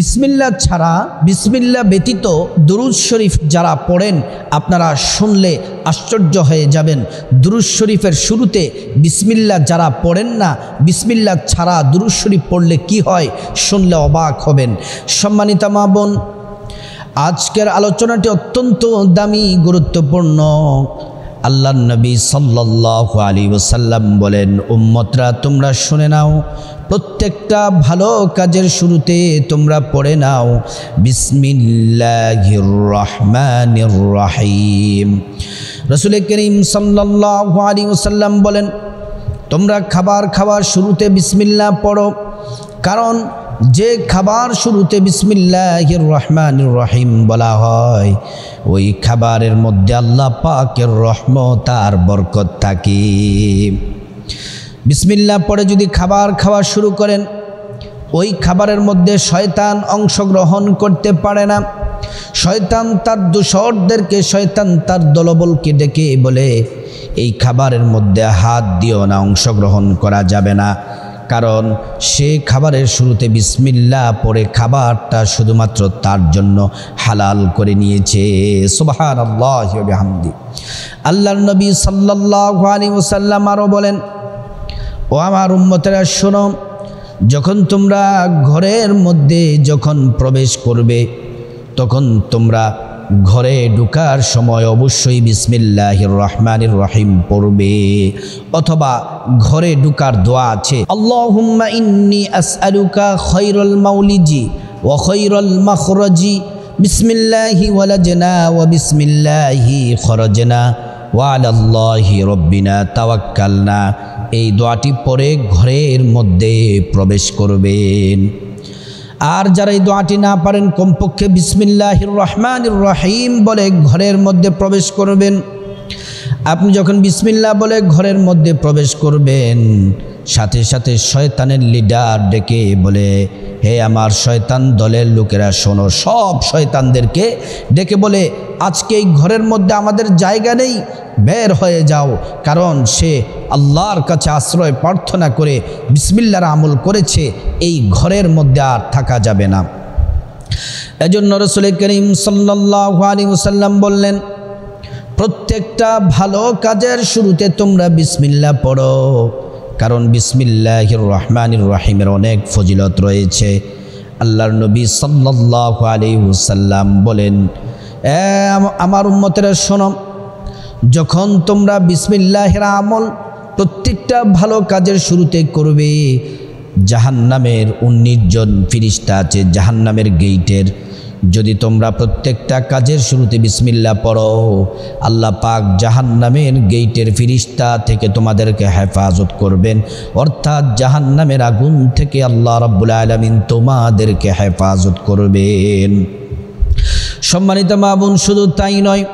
বিসমিল্লাহ ছাড়া, বিসমিল্লাহ ব্যতীত দুরূদ শরীফ যারা পড়েন আপনারা শুনলে আশ্চর্য হয়ে যাবেন। দুরূদ শরীফের শুরুতে বিসমিল্লাহ যারা পড়েন না, বিসমিল্লাহ ছাড়া দুরূদ শরীফ পড়লে কি হয় শুনলে অবাক হবেন। সম্মানিতা মা বোন, আজকের আলোচনাটি অত্যন্ত দামি, গুরুত্বপূর্ণ। আল্লাহর নবী সাল্লাল্লাহু আলাইহি ওয়াসাল্লাম বলেন, উম্মতরা তোমরা শুনে নাও, প্রত্যেকটা ভালো কাজের শুরুতে তোমরা পড়ে নাও বিসমিল্লাহির রহমানির রহিম। রাসূল করিম সাল্লাল্লাহু আলাইহি ওয়াসাল্লাম বলেন, তোমরা খাবার খাওয়ার শুরুতে বিসমিল্লাহ পড়ো, কারণ যে খাবার শুরুতে বিসমিল্লাহির রহমানির রহিম বলা হয় ওই খাবারের মধ্যে আল্লাহ পাকের রহমত আর বরকত থাকে। বিসমিল্লাহ পড়ে যদি খাবার খাওয়া শুরু করেন, ওই খাবারের মধ্যে শয়তান অংশগ্রহণ করতে পারে না। শয়তান তার দূষরদেরকে, শয়তান তার দলবলকে ডেকে বলে, এই খাবারের মধ্যে হাত দিও না, অংশগ্রহণ করা যাবে না, কারণ সে খাবারের শুরুতে বিসমিল্লাহ পড়ে খাবারটা শুধুমাত্র তার জন্য হালাল করে নিয়েছে। সুবহানাল্লাহি ওয়া বিহামদি। আল্লাহর নবী সাল্লাল্লাহু আলাইহি ওয়াসাল্লাম আরও বলেন, ও আমার উম্মতেরা শোনো, যখন তোমরা ঘরের মধ্যে যখন প্রবেশ করবে, তখন তোমরা ঘরে ঢোকার সময় অবশ্যই বিসমিল্লাহির রহমানির রহিম পড়বে, অথবা ঘরে ঢোকার দোয়া আছে, আল্লাহুম্মা ইন্নী আসআলুকা খায়রাল মাউলিজি ওয়া খায়রাল মাখরাজি বিসমিল্লাহি ওয়ালাজনা ওয়া বিসমিল্লাহি খরাজনা ওয়া আলাল্লাহি রাব্বিনা তাওয়াক্কালনা। এই দোয়াটি পড়ে ঘরের মধ্যে প্রবেশ করবেন। আর যারা এই দোয়াটি না পারেন, কমপক্ষে বিসমিল্লাহির রহমানির রহিম বলে ঘরের মধ্যে প্রবেশ করবেন। আপনি যখন বিসমিল্লাহ বলে ঘরের মধ্যে প্রবেশ করবেন, সাথে সাথে শয়তানের লিডার ডেকে বলে, হে আমার শয়তান দলের লোকেরা শোনো, সব শয়তানদেরকে ডেকে বলে, আজকে এই ঘরের মধ্যে আমাদের জায়গা নেই, বের হয়ে যাও, কারণ সে আল্লাহর কাছে আশ্রয় প্রার্থনা করে বিসমিল্লাহর আমল করেছে, এই ঘরের মধ্যে আর থাকা যাবে না। এজন্য রাসূল করিম সাল্লাল্লাহু আলাইহি ওয়াসাল্লাম বললেন, প্রত্যেকটা ভালো কাজের শুরুতে তোমরা বিসমিল্লাহ পড়ো, কারণ বিসমিল্লাহির রহমানির রহিমের অনেক ফজিলত রয়েছে। আল্লাহর নবী সাল্লাল্লাহু আলাইহি ওয়াসাল্লাম বলেন, আমার উম্মতেরা শোনো, যখন তোমরা বিসমিল্লাহির আমল প্রত্যেকটা ভালো কাজের শুরুতে করবে, জাহান্নামের 19 জন ফেরেশতা আছে জাহান্নামের গেইটের, যদি তোমরা প্রত্যেকটা কাজের শুরুতে বিসমিল্লাহ পড়ো, আল্লাহ পাক জাহান্নামের গেইটের ফেরেশতা থেকে তোমাদেরকে হেফাজত করবেন, অর্থাৎ জাহান্নামের আগুন থেকে আল্লাহ রাব্বুল আলামিন তোমাদেরকে হেফাজত করবেন। সম্মানিত মা বোন, শুধু তাই নয়,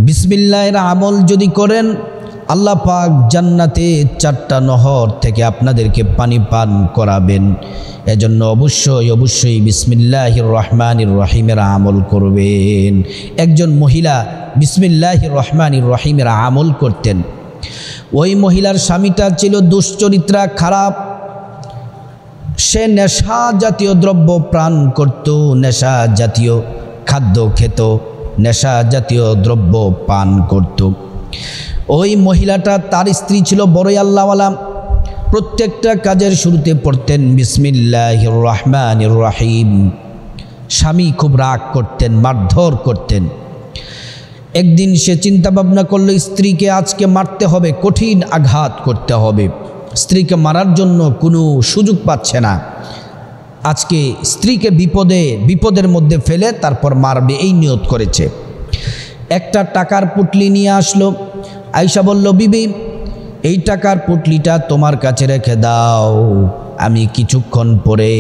বিসমিল্লাহির আমল যদি করেন, আল্লাহ পাক জান্নাতে 4টা নহর থেকে আপনাদেরকে পানি পান করাবেন। এজন্য অবশ্যই বিসমিল্লাহির রহমানির রহিমের আমল করবেন। একজন মহিলা বিসমিল্লাহির রহমানির রহিমের আমল করতেন। ওই মহিলার স্বামীটা ছিল দুশ্চরিত্রা, খারাপ, সে নেশা জাতীয় দ্রব্য পান করত, নেশা জাতীয় খাদ্য খেত, নেশা জাতীয় দ্রব্য পান করত। ওই মহিলাটা, তার স্ত্রী ছিল বড়ই আল্লাহওয়ালা, প্রত্যেকটা কাজের শুরুতে পড়তেন বিসমিল্লাহির রহমানির রহিম। স্বামী খুব রাগ করতেন, মারধর করতেন। একদিন সে চিন্তা ভাবনা করলো, স্ত্রীকে আজকে মারতে হবে, কঠিন আঘাত করতে হবে। স্ত্রীকে মারার জন্য কোনো সুযোগ পাচ্ছে না, আজকে স্ত্রীকে বিপদের মধ্যে ফেলে তারপর মারবে, এই নিয়ত করেছে। একটা টাকার পুটলি নিয়ে আসলো, আয়েশা বলল, বিবি এই টাকার পুটলিটা তোমার কাছে রেখে দাও, আমি কিছুক্ষণ পরে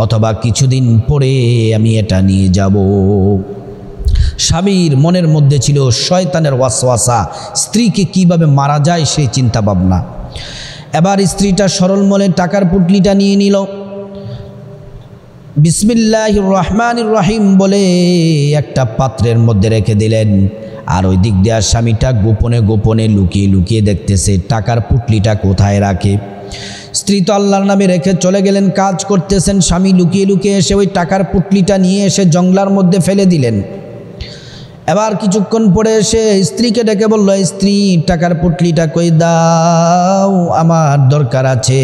অথবা কিছুদিন পরে আমি এটা নিয়ে যাব। স্বামীর মনের মধ্যে ছিল শয়তানের ওয়াসওয়াসা, স্ত্রীকে কিভাবে মারা যায় সেই চিন্তা ভাবনা। এবার স্ত্রীটা সরল মনে টাকার পুটলিটা নিয়ে নিল, বিসমিল্লাহির রহমানির রহিম বলে একটা পাত্রের মধ্যে রেখে দিলেন। আর ওই দিক দিয়ে স্বামীটা গোপনে গোপনে লুকিয়ে লুকিয়ে দেখতেছে টাকার পুটলিটা কোথায় রাখে। স্ত্রী তো আল্লাহর নামে রেখে চলে গেলেন, কাজ করতেছেন, স্বামী লুকিয়ে লুকিয়ে এসে ওই টাকার পুটলিটা নিয়ে এসে জংলার মধ্যে ফেলে দিলেন। এবার কিছুক্ষণ পরে এসে স্ত্রীকে ডেকে বলল, স্ত্রী টাকার পুটলিটা কই দাও, আমার দরকার আছে।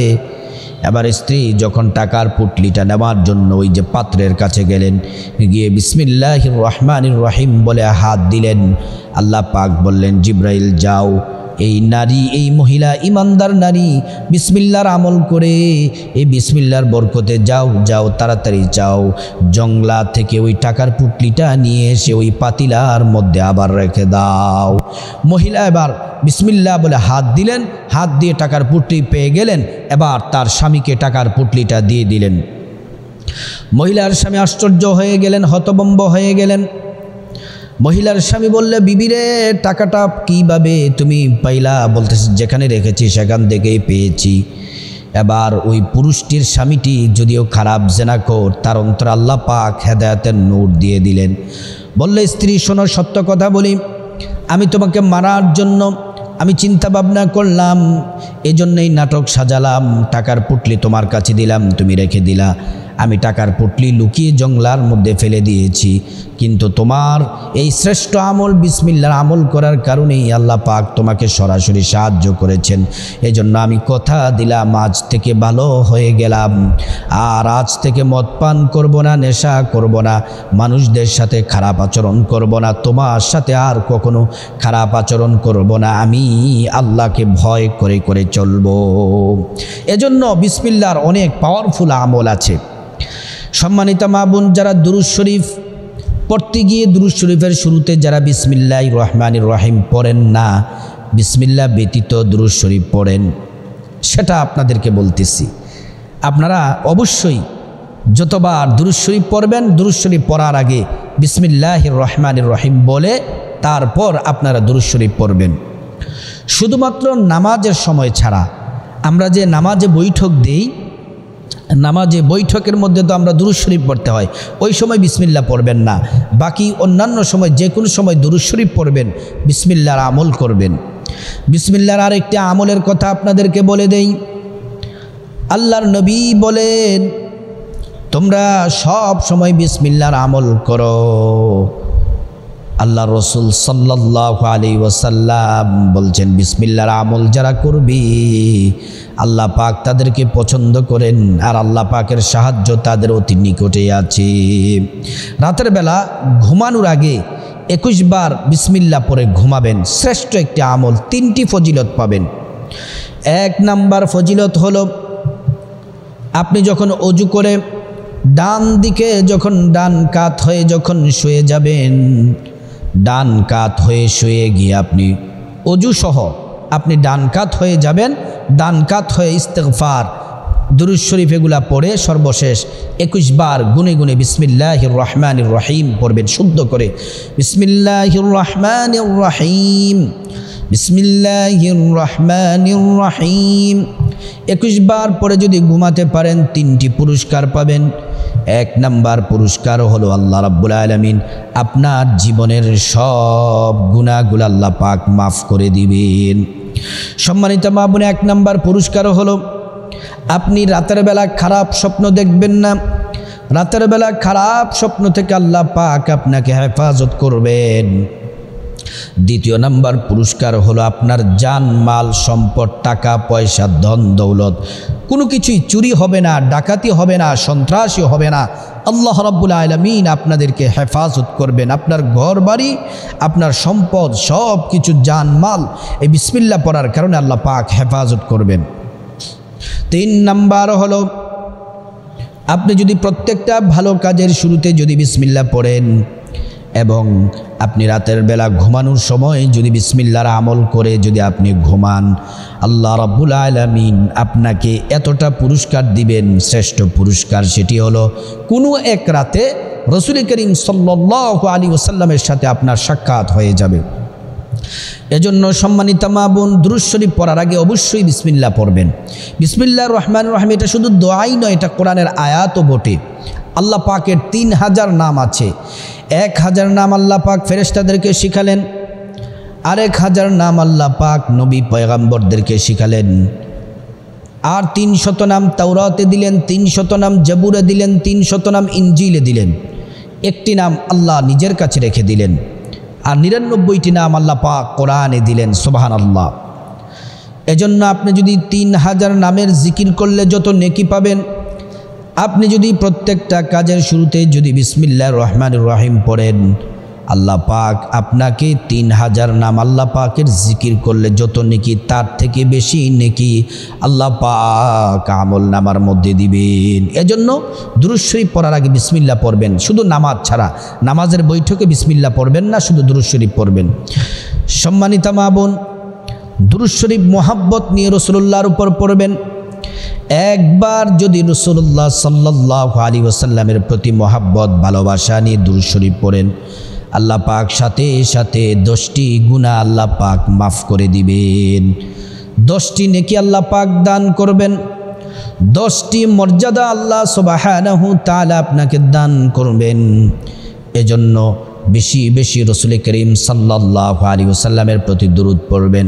এবার স্ত্রী যখন টাকার পুটলিটা নেওয়ার জন্য ওই যে পাত্রের কাছে গেলেন, গিয়ে বিসমিল্লাহির রহমানির রহিম বলে হাত দিলেন। আল্লাহ পাক বললেন, জিব্রাইল যাও, এই নারী, এই মহিলা ইমানদার নারী বিসমিল্লাহর আমল করে এই বিসমিল্লাহর বরকতে যাও যাও তাড়াতাড়ি যাও, জংলা থেকে ওই টাকার পুটলিটা নিয়ে এসে ওই পাতিলার মধ্যে আবার রেখে দাও। মহিলা এবার বিসমিল্লাহ বলে হাত দিলেন, হাত দিয়ে টাকার পুটলি পেয়ে গেলেন। এবার তার স্বামীকে টাকার পুটলিটা দিয়ে দিলেন। মহিলার স্বামী আশ্চর্য হয়ে গেলেন, হতভম্ব হয়ে গেলেন। মহিলার স্বামী বললে, বিবিরে টাকাটা কীভাবে তুমি পাইলা? বলতেছে, যেখানে রেখেছি সেখান থেকেই পেয়েছি। এবার ওই পুরুষটির স্বামীটি যদিও খারাপ জেনাখোর, তার অন্তর আল্লাহ পাক হেদায়েতের নূর দিয়ে দিলেন। বললে, স্ত্রী শোনো, সত্য কথা বলি, আমি তোমাকে মারার জন্য আমি চিন্তা ভাবনা করলাম, এজন্যই নাটক সাজালাম, টাকার পুটলি তোমার কাছে দিলাম, তুমি রেখে দিলা। আমি টাকার পুটলি লুকিয়ে জংলার মধ্যে ফেলে দিয়েছি, কিন্তু তোমার এই শ্রেষ্ঠ আমল বিসমিল্লাহর আমল করার কারণেই আল্লাহ পাক তোমাকে সরাসরি সাহায্য করেছেন। এজন্য আমি কথা দিলাম, আজ থেকে ভালো হয়ে গেলাম, আর আজ থেকে মদ পান করব না, নেশা করব না, মানুষদের সাথে খারাপ আচরণ করব না, তোমার সাথে আর কখনো খারাপ আচরণ করব না, আমি আল্লাহকে ভয় করে করে চলব। এজন্য বিসমিল্লাহর অনেক পাওয়ারফুল আমল আছে। সম্মানিত মা বোন, যারা দুরূদ শরীফ পড়তে গিয়ে দুরূদ শরীফের শুরুতে যারা বিসমিল্লাহির রহমানির রহিম পড়েন না, বিসমিল্লাহ ব্যতীত দুরূদ শরীফ পড়েন, সেটা আপনাদেরকে বলতেছি। আপনারা অবশ্যই যতবার দুরূদ শরীফ পড়বেন, দুরূদ শরীফ পড়ার আগে বিসমিল্লাহির রহমানির রহিম বলে তারপর আপনারা দুরূদ শরীফ পড়বেন। শুধুমাত্র নামাজের সময় ছাড়া, আমরা যে নামাজে বৈঠক দেই, নামাজে বৈঠকের মধ্যে তো আমরা দুরূদ শরীফ পড়তে হয়, ওই সময় বিসমিল্লাহ পড়বেন না। বাকি অন্যান্য সময় যে কোনো সময় দুরূদ শরীফ পড়বেন, বিসমিল্লাহর আমল করবেন। বিসমিল্লাহর আরেকটি আমলের কথা আপনাদেরকে বলে দেই। আল্লাহর নবী বলেন, তোমরা সব সময় বিসমিল্লাহর আমল করো। আল্লাহ রসুল সাল্লাল্লাহু আলাইহি ওয়াসাল্লাম বলছেন, বিসমিল্লাহর আমল যারা করবি আল্লাহ পাক তাদেরকে পছন্দ করেন, আর আল্লাহ পাকের সাহায্য তাদের অতি নিকটে আছে। রাতের বেলা ঘুমানোর আগে 21 বার বিসমিল্লাহ পড়ে ঘুমাবেন, শ্রেষ্ঠ একটি আমল। 3টি ফজিলত পাবেন। 1 নাম্বার ফজিলত হলো, আপনি যখন অজু করে ডান দিকে যখন ডান কাত হয়ে যখন শুয়ে যাবেন, ডান কাত হয়ে শুয়ে গিয়ে আপনি অজু সহ আপনি ডান কাত হয়ে যাবেন, ডান কাত হয়ে ইস্তেগফার দুরূদ শরীফ এগুলা পড়ে সর্বশেষ 21 বার গুনে গুনে বিসমিল্লাহির রহমানির রহিম পড়বেন শুদ্ধ করে। বিসমিল্লাহির রহমানির রহিম, বিসমিল্লাহির রহমানির রহিম 21 বার পরে যদি ঘুমাতে পারেন 3টি পুরস্কার পাবেন। 1 নাম্বার পুরস্কার হলো, আল্লাহ রাব্বুল আলামিন আপনার জীবনের সব গুনাহগুলো আল্লাহ পাক মাফ করে দিবেন। সম্মানিত মা বোন, 1 নাম্বার পুরস্কার হলো, আপনি রাতের বেলা খারাপ স্বপ্ন দেখবেন না। রাতের বেলা খারাপ স্বপ্ন থেকে আল্লাহ পাক আপনাকে হেফাজত করবেন। 2 নাম্বার পুরস্কার হলো, আপনার জান মাল সম্পদ, টাকা পয়সা, ধন দৌলত কোনো কিছুই চুরি হবে না, ডাকাতি হবে না, সন্ত্রাসী হবে না। আল্লাহ রাব্বুল আলামিন আপনাদেরকে হেফাজত করবেন। আপনার ঘর বাড়ি, আপনার সম্পদ, সব কিছু জান মাল এই বিসমিল্লাহ পড়ার কারণে আল্লাহ পাক হেফাজত করবেন। 3 নাম্বার হলো, আপনি যদি প্রত্যেকটা ভালো কাজের শুরুতে যদি বিসমিল্লাহ পড়েন এবং আপনি রাতের বেলা ঘুমানোর সময় যদি বিসমিল্লাহর আমল করে যদি আপনি ঘুমান, আল্লাহ রাব্বুল আলামিন আপনাকে এতটা পুরস্কার দিবেন। শ্রেষ্ঠ পুরস্কার সেটি হলো, কোনো এক রাতে রাসূল করিম সাল্লাল্লাহু আলাইহি ওয়াসাল্লামের সাথে আপনার সাক্ষাৎ হয়ে যাবে। এজন্য সম্মানিত মা বোন, দুরূদ শরীফ পড়ার আগে অবশ্যই বিসমিল্লাহ পড়বেন। বিসমিল্লাহির রহমানির রহিম এটা শুধু দোয়াই নয়, এটা কোরআনের আয়াতও বটে। আল্লাহ পাকের 3000 নাম আছে। 1000 নাম আল্লাহ পাক ফেরেশতাদেরকে শিখালেন, আরেক 1000 নাম আল্লাহ পাক নবী পয়গম্বরদেরকে শিখালেন। আর 300 নাম তাওরাতে দিলেন, 300 নাম জাবুরে দিলেন, 300 নাম ইনজিলে দিলেন। একটি নাম আল্লাহ নিজের কাছে রেখে দিলেন, আর 99টি নাম আল্লাহ পাক কোরআনে দিলেন। সুবহানাল্লাহ। এজন্য আপনি যদি 3000 নামের জিকির করলে যত নেকি পাবেন, আপনি যদি প্রত্যেকটা কাজের শুরুতে যদি বিসমিল্লাহির রহমানির রহিম পড়েন, আল্লাহ পাক আপনাকে 3000 নাম আল্লাহ পাকের জিকির করলে যত নেকি, তার থেকে বেশি নেকি আল্লাহ পাক আমল নামার মধ্যে দিবেন। এজন্য দুরূদ শরীফ পড়ার আগে বিসমিল্লাহ পড়বেন, শুধু নামাজ ছাড়া। নামাজের বৈঠকে বিসমিল্লাহ পড়বেন না, শুধু দুরূদ শরীফ পড়বেন। সম্মানিতা মা বোন, দুরূদ শরীফ মোহাব্বত নিয়ে রাসূলুল্লাহর উপর পড়বেন। একবার যদি রাসূলুল্লাহ সাল্লাল্লাহু আলাইহি ওয়াসাল্লামের প্রতি মোহাব্বত ভালোবাসা নিয়ে দুরূদ শরীফ পড়েন, আল্লাহ পাক সাথে সাথে 10টি গুনাহ আল্লাহ পাক মাফ করে দিবেন, 10টি নেকি আল্লাহ পাক দান করবেন, 10টি মর্যাদা আল্লাহ সুবহানাহু তাআলা আপনাকে দান করবেন। এজন্য বেশি বেশি রাসূল করিম সাল্লাল্লাহু আলাইহি ওয়াসাল্লামের প্রতি দুরূদ পড়বেন।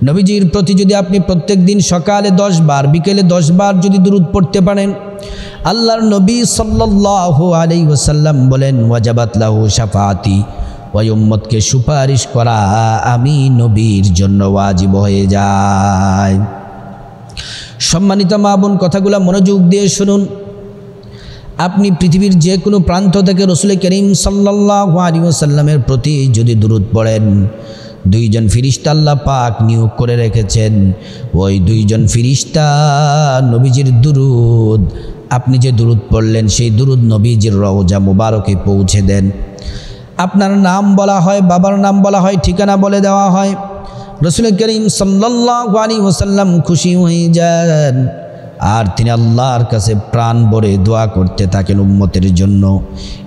নবীজির প্রতি যদি আপনি প্রত্যেক দিন সকালে 10 বার, বিকেলে 10 বার যদি দুরূদ পড়তে পারেন, আল্লাহর নবী সাল্লাল্লাহু আলাইহি ওয়াসাল্লাম বলেন, ওয়াজাবাত লাহু শাফাআতি, ওই উম্মতকে সুপারিশ করা আমি নবীর জন্য ওয়াজিব হয়ে যায়। সম্মানিত মা বোন, কথাগুলো মনোযোগ দিয়ে শুনুন। আপনি পৃথিবীর যে কোনো প্রান্ত থেকে রাসূল করিম সাল্লাল্লাহু আলাইহি ওয়াসাল্লামের প্রতি যদি দুরূদ পড়েন, 2 জন ফেরেশতা আল্লাহ পাক নিয়োগ করে রেখেছেন। ওই 2 জন ফেরেশতা নবীজির দুরূদ, আপনি যে দুরূদ পড়লেন সেই দুরূদ নবীজির রওজা মুবারকে পৌঁছে দেন। আপনার নাম বলা হয়, বাবার নাম বলা হয়, ঠিকানা বলে দেওয়া হয়। রাসূল করিম সাল্লাল্লাহু আলাইহি ওয়াসাল্লাম খুশি হয়ে যান, আর তিনি আল্লাহর কাছে প্রাণ ভরে দোয়া করতে থাকেন উম্মতের জন্য।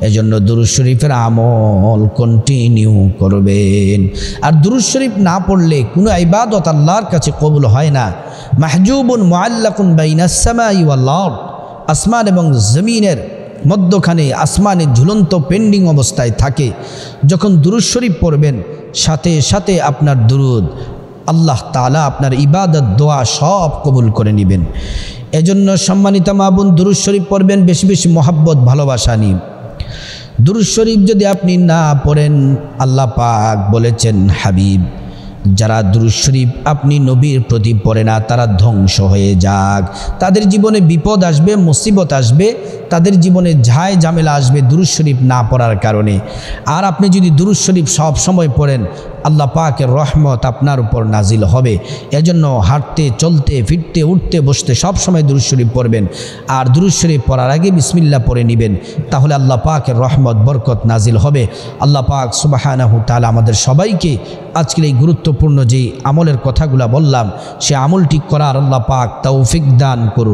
এজন্য দুরূদ শরীফের আমল কন্টিনিউ করবেন। আর দুরূদ শরীফ না পড়লে কোনো ইবাদত আল্লাহর কাছে কবুল হয় না। মাহজুবুন মুআল্লাকুন বাইনাস সামাই ওয়াল আরদ, আসমান এবং জমিনের মধ্যখানে আসমানের ঝুলন্ত পেন্ডিং অবস্থায় থাকে। যখন দুরূদ শরীফ পড়বেন, সাথে সাথে আপনার দুরূদ আল্লাহ তাআলা আপনার ইবাদত দোয়া সব কবুল করে নেবেন। এজন্য সম্মানিত মা বোন, দুরূদ শরীফ পড়বেন বেশি বেশি মহব্বত ভালোবাসা নিয়ে। দুরূদ শরীফ যদি আপনি না পড়েন, আল্লাহ পাক বলেছেন, হাবিব, যারা দুরূদ শরীফ আপনি নবীর প্রতি পড়ে না, তারা ধ্বংস হয়ে যাক। তাদের জীবনে বিপদ আসবে, মুসিবত আসবে, তাদের জীবনে ঝায় ঝামেলা আসবে দুরূদ শরীফ না পড়ার কারণে। আর আপনি যদি দুরূদ শরীফ সব সময় পড়েন, আল্লাহ পাকের রহমত আপনার উপর নাজিল হবে। এজন্য হাঁটতে, চলতে, ফিরতে, উঠতে, বসতে সব সময় দুরূদ শরীফ পড়বেন। আর দুরূদ শরীফ পড়ার আগে বিসমিল্লাহ পড়ে নেবেন, তাহলে আল্লাহ পাকের রহমত বরকত নাজিল হবে। আল্লাহ পাক সুবহানাহু তাআলা আমাদের সবাইকে আজকের এই গুরুত্বপূর্ণ যে আমলের কথাগুলো বললাম, সে আমলটি করার আল্লাহ পাক তৌফিক দান করুন।